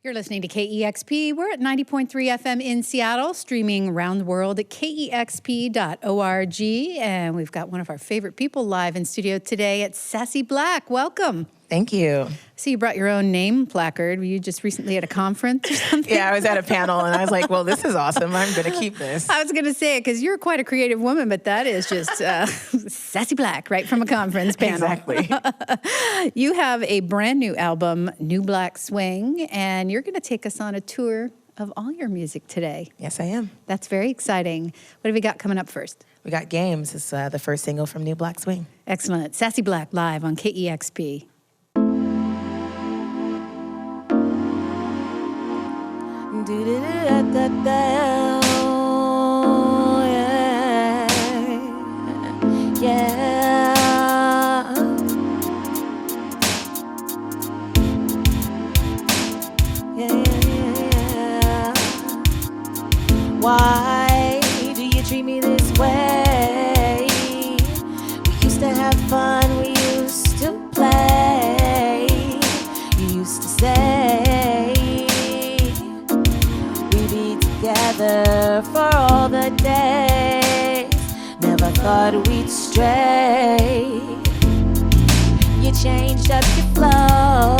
You're listening to KEXP. We're at 90.3 FM in Seattle, streaming around the world at KEXP.org. And we've got one of our favorite people live in studio today. It's SassyBlack. Welcome. Thank you. So you brought your own name placard. Were you just recently at a conference or something? Yeah, I was at a panel and I was like, well, this is awesome. I'm going to keep this. I was going to say it because you're quite a creative woman, but that is just SassyBlack right from a conference panel. Exactly. You have a brand new album, New Black Swing, and you're going to take us on a tour of all your music today. Yes, I am. That's very exciting. What have we got coming up first? We got Games. It's the first single from New Black Swing. Excellent. SassyBlack live on KEXP. Do-do-do-da-da-da. Oh, yeah. Yeah. Yeah. Why do you treat me this way? We used to have fun, we used to play. You used to say together for all the days. Never thought we'd stray. You changed up your flow.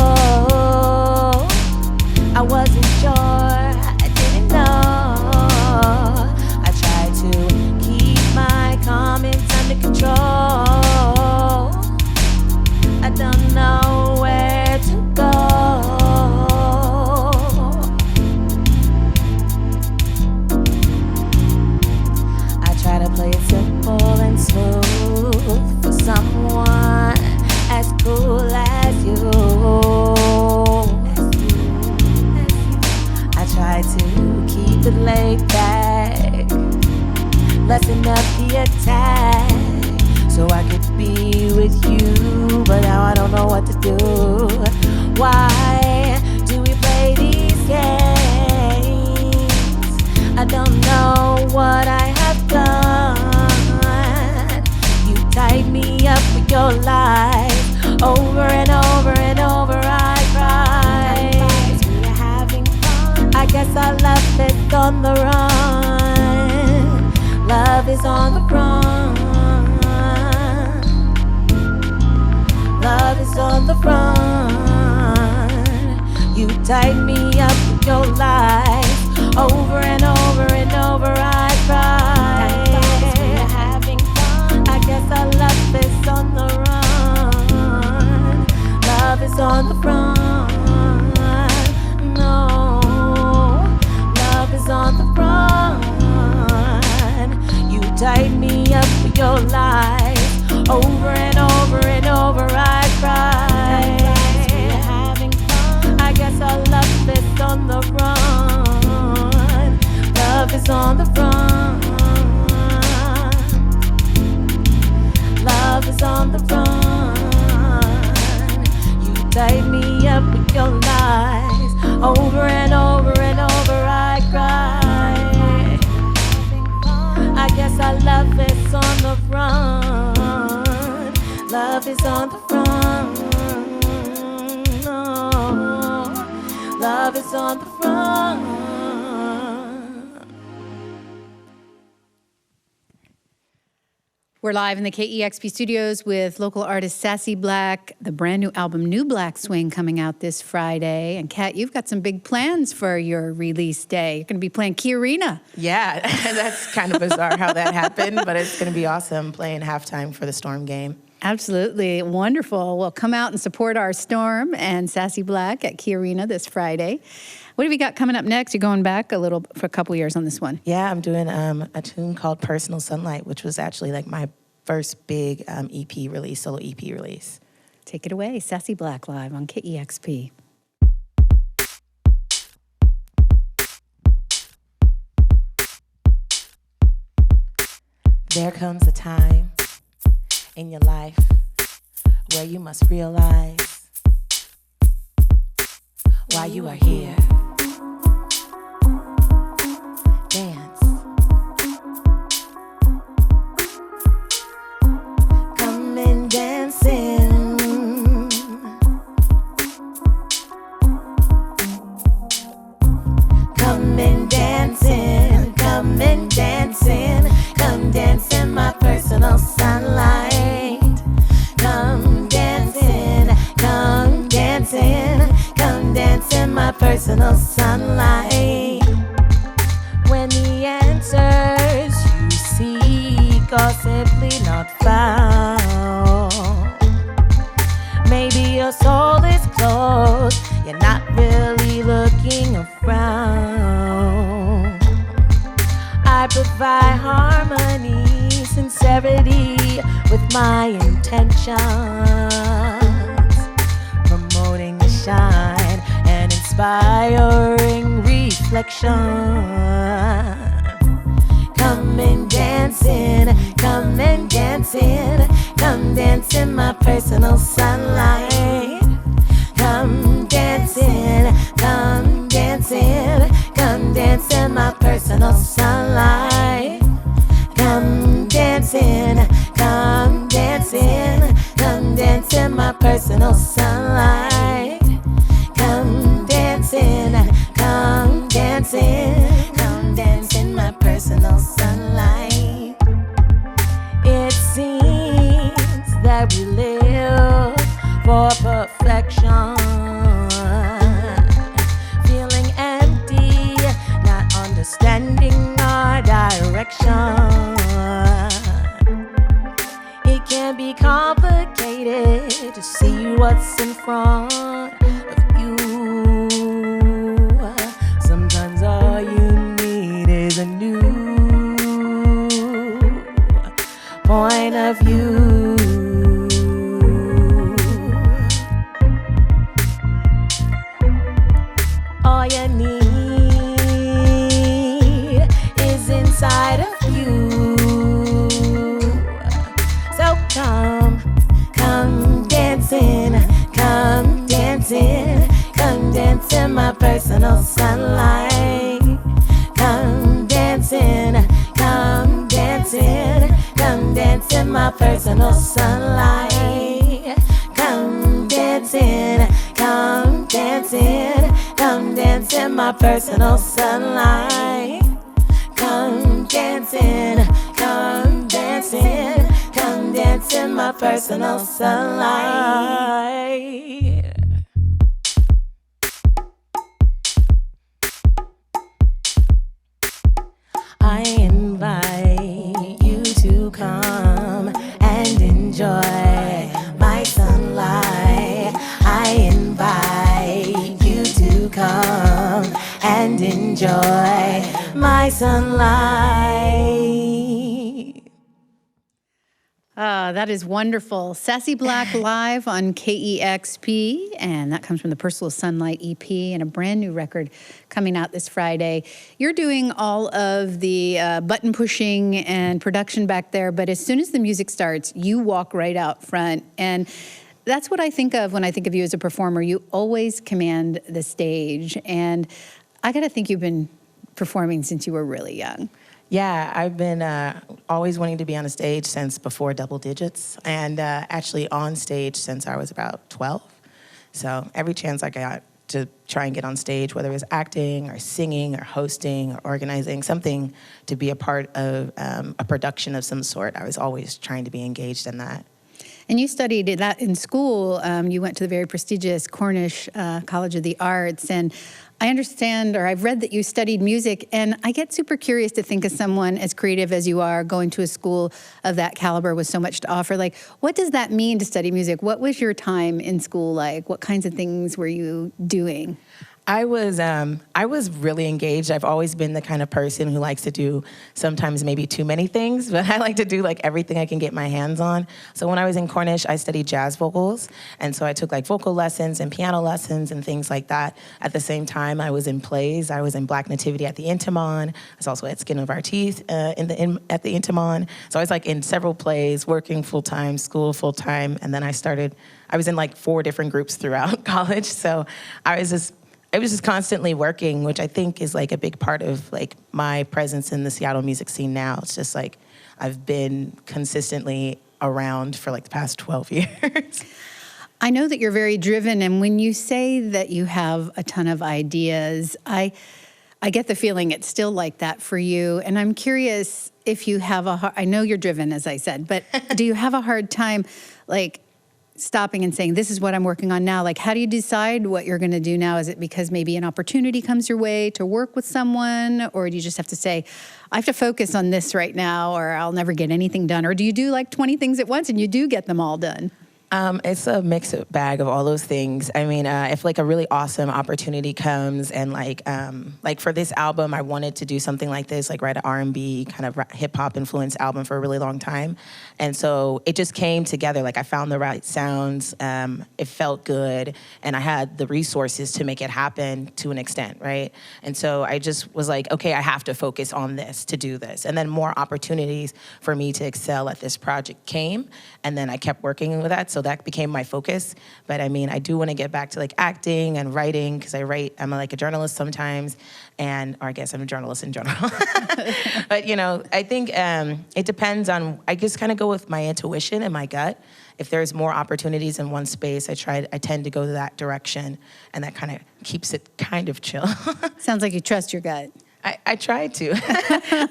I wasn't sure, I didn't know. I tried to keep my comments under control. I don't know where to go. Play it simple and smooth for someone as cool as you. I try to keep it laid back, lessen up the attack, so I could be with you. But now I don't know what to do. Why do we play these games? I don't know what I have done. You tied me up with your lies. Over and over and over I cried. We're having fun. I guess our love is on the run. Love is on the run. Love is on the run. You tied me up with your lies. Over and over and over I cried. We're having fun. I guess our love is on the run. Love is on the run. No, love is on the run. You tied me up with your lies. Over and over and over I cried. We're having fun. I guess our love is on the run. Love is on the run. Love is on the run. You tied me up with your lies. Over and over and over I cried. I guess our love is on the run. Love is on the run. No. Love is on the run. We're live in the KEXP studios with local artist SassyBlack, the brand new album New Black Swing coming out this Friday. And Kat, you've got some big plans for your release day. You're going to be playing Key Arena. Yeah, that's kind of bizarre how that happened, but it's going to be awesome playing halftime for the Storm game. Absolutely. Wonderful. Well, come out and support our Storm and SassyBlack at Key Arena this Friday. What have you got coming up next? You're going back for a couple years on this one. Yeah, I'm doing a tune called Personal Sunlight, which was actually like my first big EP release, solo EP release. Take it away. SassyBlack live on KEXP. There comes a time in your life where you must realize why you are here. Dance. Come and dance in. in my personal sunlight. When the answers you seek are simply not found, maybe your soul is closed, you're not really looking around. I provide harmony, sincerity with my intentions, promoting the shine and inspiring reflection. Come and dance in, come and dance in, come dance in my personal sunlight. Come dance in, come dance in, come dance in my personal sunlight. Come dance in, come dance in, come dance in my personal sunlight. Come dance in, come dance in, come dance in my personal sunlight. It seems that we live for perfection, feeling empty, not understanding our direction. It can be complicated to see what's in front of you. Sometimes all you need is a new point of view. All you need is inside of you. So come dancing, come dancing, come dance in my personal sunlight. Come dancing, come dancing, come dance in my personal sunlight. Come dancing, come dancing, come dance in my personal sunlight. Come dancing, come dancing, come dance in my personal sunlight. I invite you to come and enjoy my sunlight. I invite you to come and enjoy my sunlight. That is wonderful. SassyBlack live on KEXP, and that comes from the Personal Sunlight EP and a brand new record coming out this Friday. You're doing all of the button pushing and production back there, but as soon as the music starts, you walk right out front. And that's what I think of when I think of you as a performer. You always command the stage. And I got to think you've been performing since you were really young. Yeah, I've been always wanting to be on a stage since before double digits, and actually on stage since I was about 12. So every chance I got to try and get on stage, whether it was acting or singing or hosting or organizing, something to be a part of a production of some sort, I was always trying to be engaged in that. And you studied that in school. You went to the very prestigious Cornish College of the Arts. And I understand, or I've read that you studied music. And I get super curious to think of someone as creative as you are going to a school of that caliber with so much to offer. Like, what does that mean to study music? What was your time in school like? What kinds of things were you doing? I was really engaged. I've always been the kind of person who likes to do sometimes maybe too many things, but I like to do like everything I can get my hands on. So when I was in Cornish, I studied jazz vocals. And so I took like vocal lessons and piano lessons and things like that. At the same time, I was in plays. I was in Black Nativity at the Intimon. I was also at Skin of Our Teeth at the Intimon. So I was like in several plays, working full-time, school full-time. And then I was in like 4 different groups throughout college. So I was just constantly working, which I think is like a big part of like my presence in the Seattle music scene now. It's just like I've been consistently around for like the past 12 years. I know that you're very driven, and when you say that you have a ton of ideas, I get the feeling it's still like that for you. And I'm curious if you have I know you're driven, as I said, but do you have a hard time like stopping and saying, this is what I'm working on now? Like, how do you decide what you're going to do now? Is it because maybe an opportunity comes your way to work with someone? Or do you just have to say, I have to focus on this right now, or I'll never get anything done? Or do you do like 20 things at once and you do get them all done? It's a mixed bag of all those things. I mean, if like a really awesome opportunity comes and like for this album, I wanted to do something like this, like write an R&B kind of hip hop influenced album for a really long time. And so it just came together. Like I found the right sounds. It felt good. And I had the resources to make it happen to an extent, right? And so I just was like, okay, I have to focus on this to do this. And then more opportunities for me to excel at this project came. And then I kept working with that. So that became my focus. But I mean, I do want to get back to like acting and writing because I write, I'm like a journalist sometimes, or I guess I'm a journalist in general. But you know, I think it depends on, I just kind of go with my intuition and my gut. If there's more opportunities in one space, I tend to go that direction, and that kind of keeps it kind of chill. Sounds like you trust your gut. I tried to.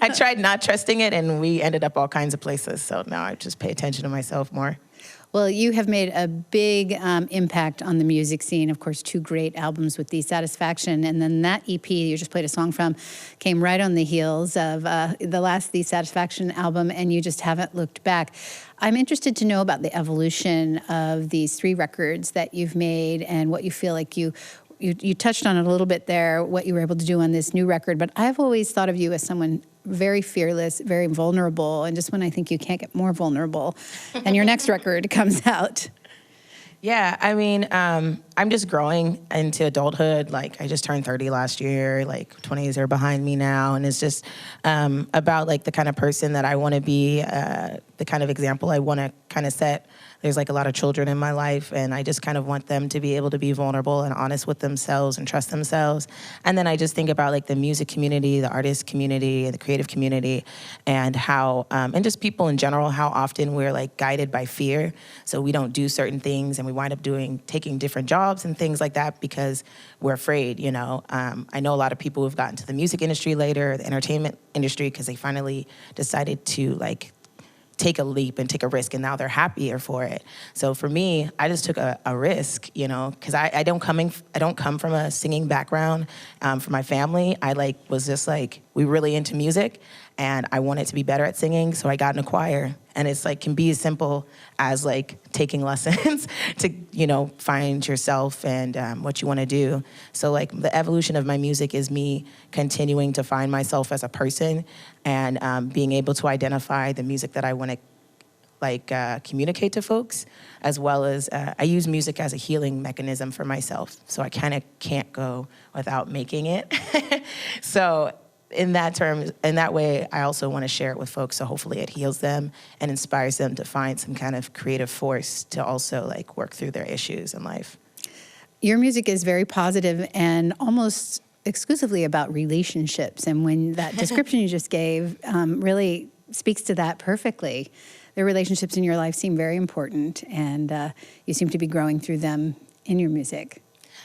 I tried not trusting it, and we ended up all kinds of places. So now I just pay attention to myself more. Well, you have made a big impact on the music scene. Of course, 2 great albums with The and then that EP you just played a song from came right on the heels of the last The Satisfaction album, and you just haven't looked back. I'm interested to know about the evolution of these 3 records that you've made and what you feel like you touched on it a little bit there, what you were able to do on this new record, but I've always thought of you as someone very fearless, very vulnerable, and just when I think you can't get more vulnerable, and your next record comes out. Yeah, I mean, I'm just growing into adulthood. Like, I just turned 30 last year, like 20s are behind me now, and it's just about like the kind of person that I want to be, the kind of example I want to kind of set. There's like a lot of children in my life, and I just kind of want them to be able to be vulnerable and honest with themselves and trust themselves. And then I just think about like the music community, the artist community, and the creative community, and how, and just people in general, how often we're like guided by fear. So we don't do certain things, and we wind up taking different jobs and things like that because we're afraid, you know. I know a lot of people who've gotten to the music industry later, the entertainment industry, because they finally decided to like take a leap and take a risk, and now they're happier for it. So for me, I just took a risk, you know, because I don't come from a singing background. For my family, I like was just like, we were really into music, and I wanted to be better at singing, so I got in a choir. And it's like, can be as simple as like taking lessons to, you know, find yourself and what you want to do. So like the evolution of my music is me continuing to find myself as a person and being able to identify the music that I want to like communicate to folks, as well as I use music as a healing mechanism for myself. So I kind of can't go without making it. So in that way, I also want to share it with folks, so hopefully it heals them and inspires them to find some kind of creative force to also like work through their issues in life. Your music is very positive and almost exclusively about relationships, and when that description you just gave really speaks to that perfectly. The relationships in your life seem very important, and you seem to be growing through them in your music.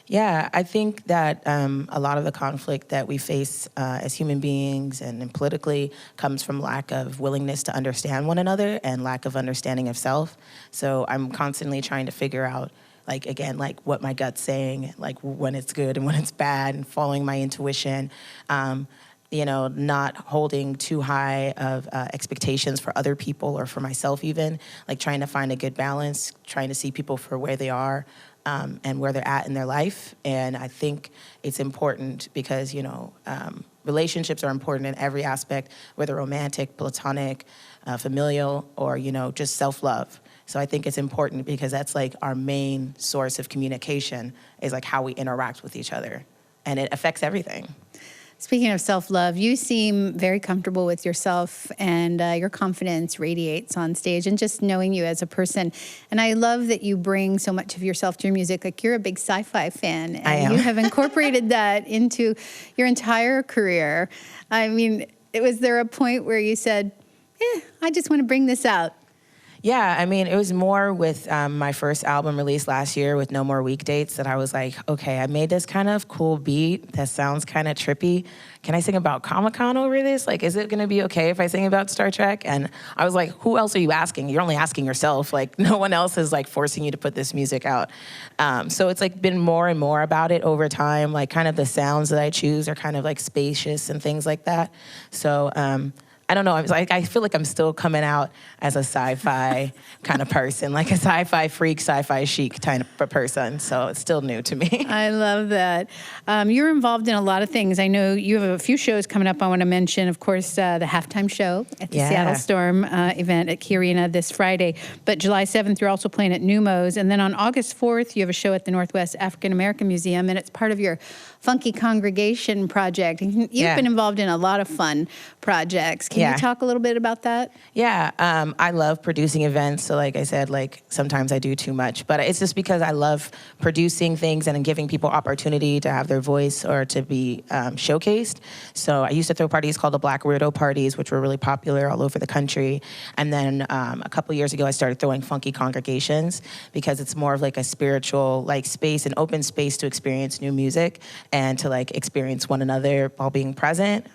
Yeah, I think that a lot of the conflict that we face as human beings and politically comes from lack of willingness to understand one another and lack of understanding of self. So I'm constantly trying to figure out, like, again, like what my gut's saying, like when it's good and when it's bad, and following my intuition. You know, not holding too high of expectations for other people or for myself even, like trying to find a good balance, trying to see people for where they are and where they're at in their life. And I think it's important because, you know, relationships are important in every aspect, whether romantic, platonic, familial, or, you know, just self-love. So I think it's important because that's like our main source of communication is like how we interact with each other. And it affects everything. Speaking of self-love, you seem very comfortable with yourself, and your confidence radiates on stage, and just knowing you as a person. And I love that you bring so much of yourself to your music. Like, you're a big sci-fi fan, and I am. You have incorporated that into your entire career. I mean, was there a point where you said, I just want to bring this out? Yeah, I mean, it was more with my first album released last year with No More Weekdates that I was like, okay, I made this kind of cool beat that sounds kind of trippy. Can I sing about Comicon over this? Like, is it going to be okay if I sing about Star Trek? And I was like, who else are you asking? You're only asking yourself. Like, no one else is like forcing you to put this music out. So it's like been more and more about it over time. Like, kind of the sounds that I choose are kind of like spacious and things like that. So I don't know. I feel like I'm still coming out as a sci-fi kind of person, like a sci-fi freak, sci-fi chic kind of person. So it's still new to me. I love that. You're involved in a lot of things. I know you have a few shows coming up I want to mention. Of course, the halftime show at the Seattle Storm event at Key Arena this Friday. But July 7th, you're also playing at Numos. And then on August 4th, you have a show at the Northwest African American Museum, and it's part of your Funky Congregation project. You've been involved in a lot of fun projects. Can you talk a little bit about that? Yeah, I love producing events. So like I said, like sometimes I do too much, but it's just because I love producing things and giving people opportunity to have their voice or to be showcased. So I used to throw parties called the Black Weirdo Parties, which were really popular all over the country. And then a couple years ago, I started throwing Funky Congregations because it's more of like a spiritual like space, an open space to experience new music and to like experience one another while being present.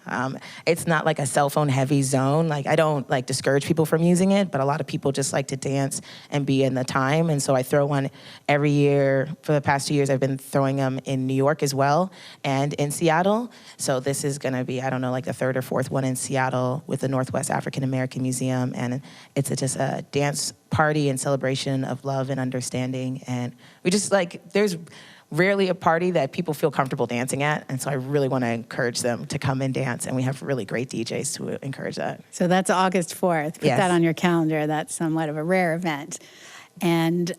It's not like a cell phone heavy zone. Like I don't like discourage people from using it, but a lot of people just like to dance and be in the time. And so I throw one every year. For the past 2 years, I've been throwing them in New York as well and in Seattle. So this is gonna be, I don't know, like the third or fourth one in Seattle with the Northwest African American Museum. And it's just a dance party and celebration of love and understanding. And we just like, there's rarely a party that people feel comfortable dancing at, and so I really want to encourage them to come and dance, and we have really great DJs to encourage that. So that's August 4th. Put that on your calendar. That's somewhat of a rare event. And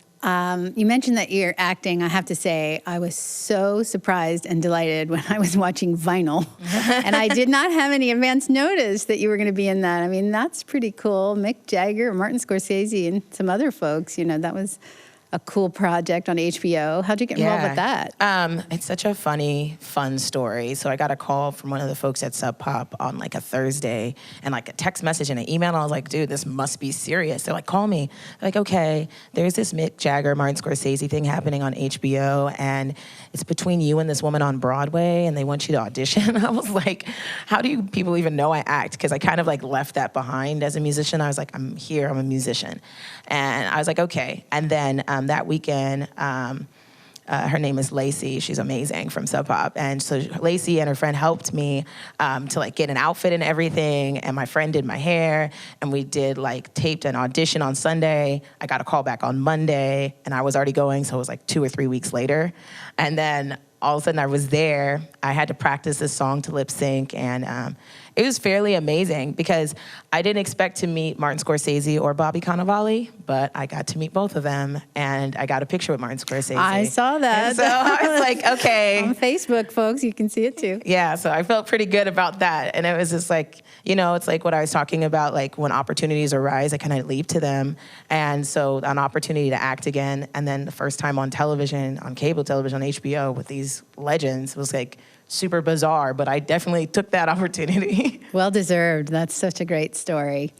you mentioned that you're acting. I have to say, I was so surprised and delighted when I was watching Vinyl, and I did not have any advance notice that you were going to be in that. I mean, that's pretty cool. Mick Jagger, Martin Scorsese, and some other folks, you know, that was a cool project on HBO. How'd you get involved with that? It's such a fun story. So I got a call from one of the folks at Sub Pop on like a Thursday and like a text message and an email. And I was like, dude, this must be serious. They're like, call me. They're like, okay, there's this Mick Jagger, Martin Scorsese thing happening on HBO, and it's between you and this woman on Broadway, and they want you to audition. I was like, how do you people even know I act? Because I kind of like left that behind as a musician. I was like, I'm here, I'm a musician. And I was like, okay. And then that weekend, her name is Lacey. She's amazing from Sub Pop. And so Lacey and her friend helped me to like get an outfit and everything. And my friend did my hair. And we did like taped an audition on Sunday. I got a call back on Monday. And I was already going. So it was like 2 or 3 weeks later. And then all of a sudden I was there. I had to practice this song to lip sync. And it was fairly amazing because I didn't expect to meet Martin Scorsese or Bobby Cannavale, but I got to meet both of them, and I got a picture with Martin Scorsese. I saw that. And so I was like, okay. On Facebook, folks, you can see it too. Yeah, so I felt pretty good about that. And it was just like, you know, it's like what I was talking about, like when opportunities arise, I kind of leap to them. And so an opportunity to act again, and then the first time on television, on cable television, on HBO with these legends was like, super bizarre, but I definitely took that opportunity. Well deserved. That's such a great story.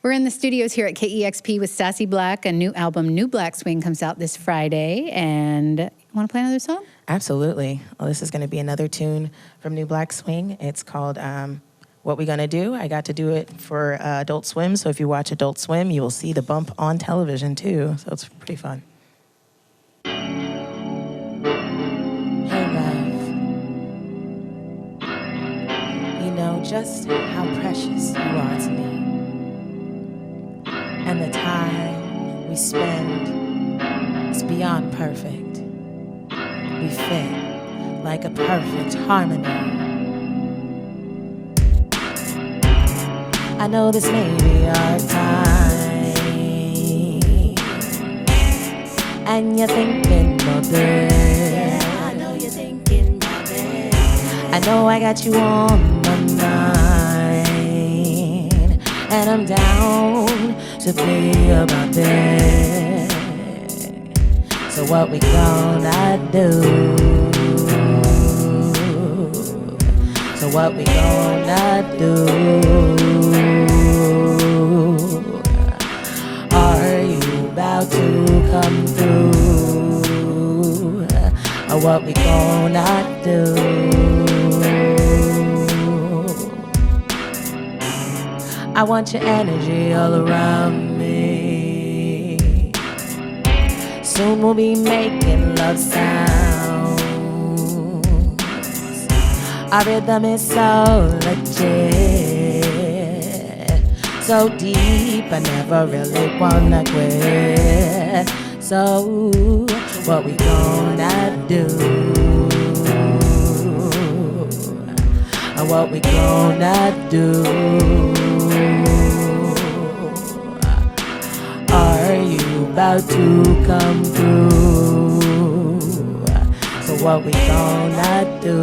We're in the studios here at KEXP with SassyBlack. A new album, New Black Swing, comes out this Friday. And you want to play another song? Absolutely. Well, this is going to be another tune from New Black Swing. It's called What We Gonna Do. I got to do it for Adult Swim, so if you watch Adult Swim, you will see the bump on television too, so it's pretty fun. Just how precious you are to me, and the time we spend is beyond perfect. We fit like a perfect harmony. I know this may be our time, and you're thinking about this. Yeah, I know you're thinking about this. I know I got you on my mind, and I'm down to be about this. So what we gonna do? So what we gonna do? Our about to come through? What we gonna do? I want your energy all around me. Soon we'll be making love sounds. Our rhythm is so legit, so deep, I never really wanna quit. So what we gonna do? What we gonna do? Are you about to come through? So what we gonna do?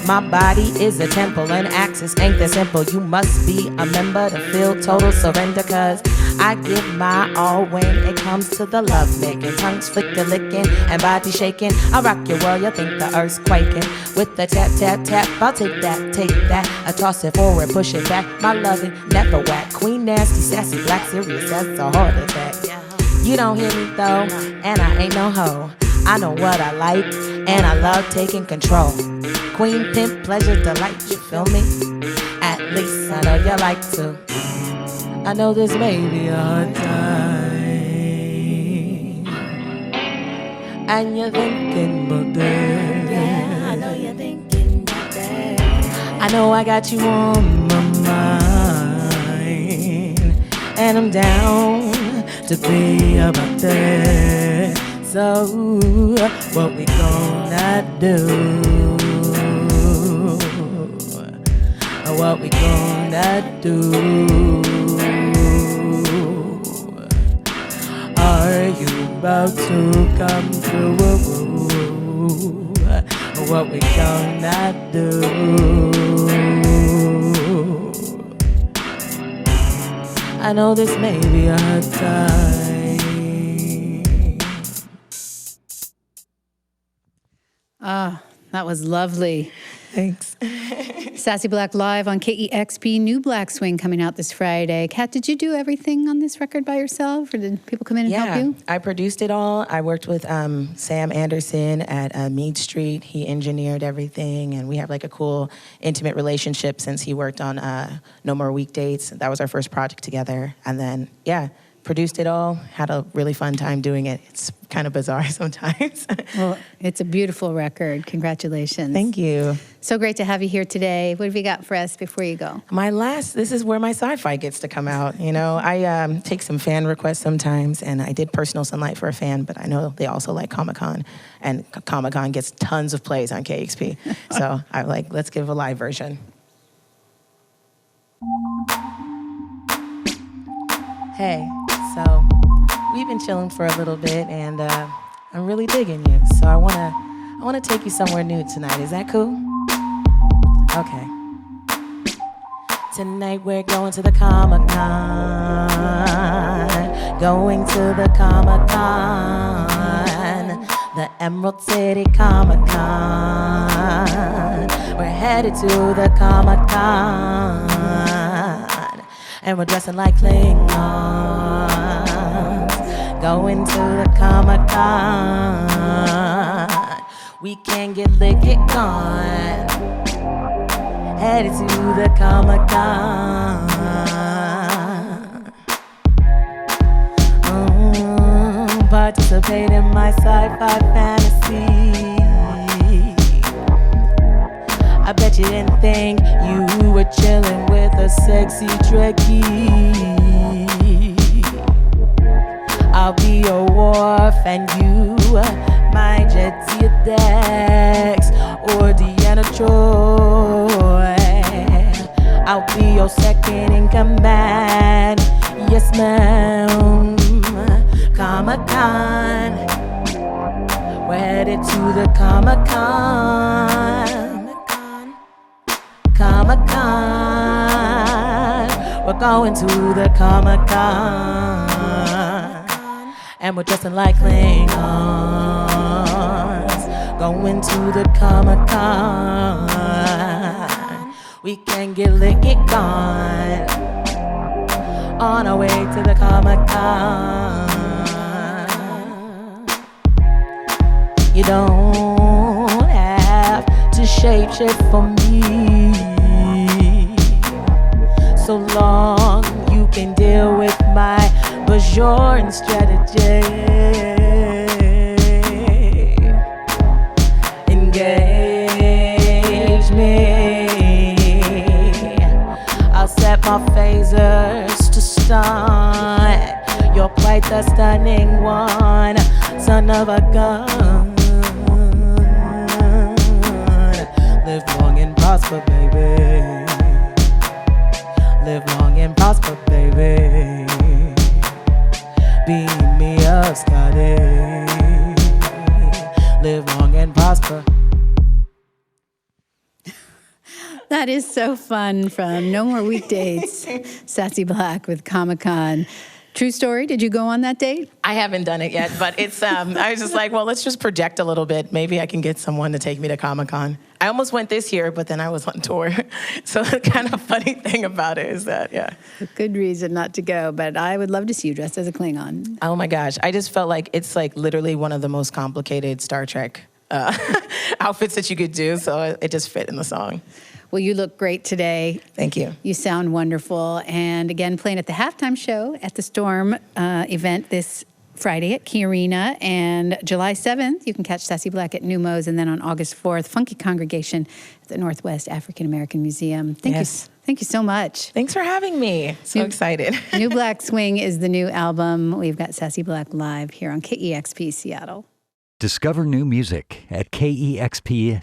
My body is a temple and access ain't that simple. You must be a member to feel total surrender, cause I give my all when it comes to the love making. Tongues flicker licking and body shaking. I rock your world, you'll think the earth's quaking. With the tap, tap, tap, I'll take that. I toss it forward, push it back. My loving never whack. Queen nasty, sassy, black, serious, that's a heart attack. You don't hear me though, and I ain't no hoe. I know what I like, and I love taking control. Queen, pimp, pleasure, delight, you feel me? At least I know you like to. I know this may be a hard time, and you're thinking about that. Yeah, I know you're thinking about that. I know I got you on my mind, and I'm down to be about that. So what we gonna do? What we gonna do? Are you about to come through? What we gonna do? I know this may be a hard time. Ah, that was lovely. Thanks. SassyBlack live on KEXP, New Black Swing coming out this Friday. Kat, did you do everything on this record by yourself, or did people come in and help you? I produced it all. I worked with Sam Anderson at Mead Street. He engineered everything, and we have like a cool, intimate relationship since he worked on No More Weekdates. That was our first project together. And then, produced it all, had a really fun time doing it. It's kind of bizarre sometimes. Well, it's a beautiful record. Congratulations. Thank you. So great to have you here today. What have you got for us before you go? This is where my sci-fi gets to come out. You know, I take some fan requests sometimes, and I did Personal Sunlight for a fan, but I know they also like Comicon, and Comicon gets tons of plays on KEXP. So I'm like, let's give a live version. Hey, so we've been chilling for a little bit, and I'm really digging you. So I wanna take you somewhere new tonight. Is that cool? Okay. Tonight we're going to the Comicon. Going to the Comicon. The Emerald City Comicon. We're headed to the Comicon. And we're dressing like Klingons. Going to the Comicon. We can get lit, get gone. Headed to the Comicon. Participate in my sci-fi fantasy. I bet you didn't think you were chilling with a sexy Trekkie. I'll be your wharf and you my Jetsia Dex or Deanna Troy. I'll be your second in command. Yes, ma'am. Comicon. We're headed to the Comicon. Comicon. We're going to the Comicon. And we're dressing like Klingons. Going to the Comicon. We can get lit, get gone. on our way to the Comicon. You don't have to shapeshift for me, so long you can deal with my Bajoran strategy. Engage me, I'll set my phasers to stun. You're quite the stunning one, son of a gun. Live long and prosper, baby. Live long and prosper, baby. Beam me up, Scotty. Live long and prosper. That is so fun from No More Weekdates, SassyBlack with Comicon. True story, did you go on that date? I haven't done it yet, but it's, I was just like, well, let's just project a little bit. Maybe I can get someone to take me to Comic-Con. I almost went this year, but then I was on tour. So the kind of funny thing about it is that, yeah. A good reason not to go, but I would love to see you dressed as a Klingon. Oh my gosh, I just felt like it's like literally one of the most complicated Star Trek outfits that you could do, so it just fit in the song. Well, you look great today. Thank you. You sound wonderful. And again, playing at the halftime show at the Storm event this Friday at Key Arena. And July 7th, you can catch SassyBlack at Numos. And then on August 4th, Funky Congregation at the Northwest African American Museum. Thank you so much. Thanks for having me. So excited. New Black Swing is the new album. We've got SassyBlack live here on KEXP Seattle. Discover new music at KEXP.org.